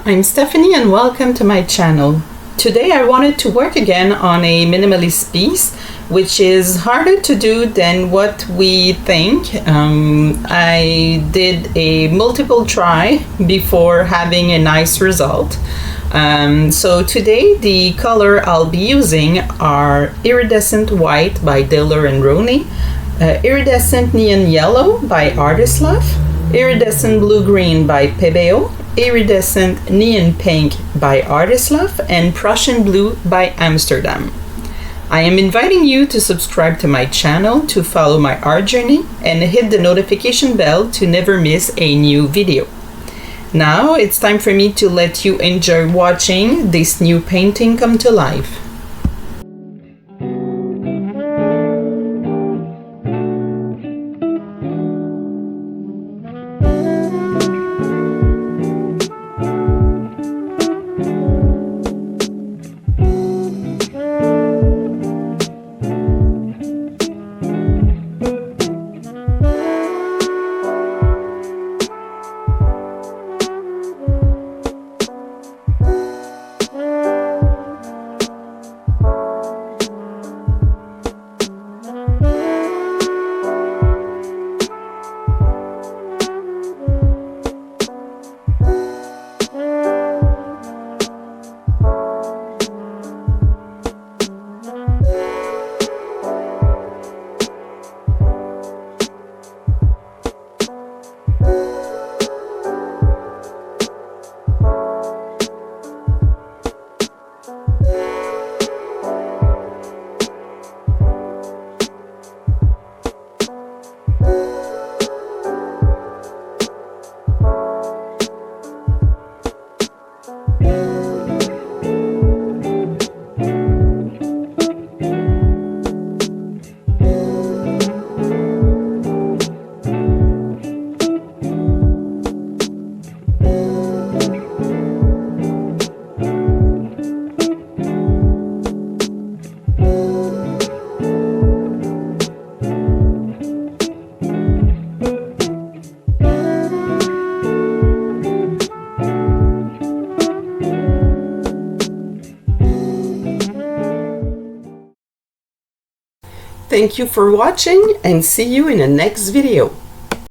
I'm Stephanie and welcome to my channel. Today I wanted to work again on a minimalist piece, which is harder to do than what we think. I did a multiple try before having a nice result. So today the color I'll be using are Iridescent White by Diller and Rowney, Iridescent Neon Yellow by Loft, Iridescent Blue Green by Pebeo, Iridescent Neon Pink by Loft, and Prussian Blue by Amsterdam. I am inviting you to subscribe to my channel to follow my art journey and hit the notification bell to never miss a new video. Now it's time for me to let you enjoy watching this new painting come to life. Thank you for watching and see you in the next video.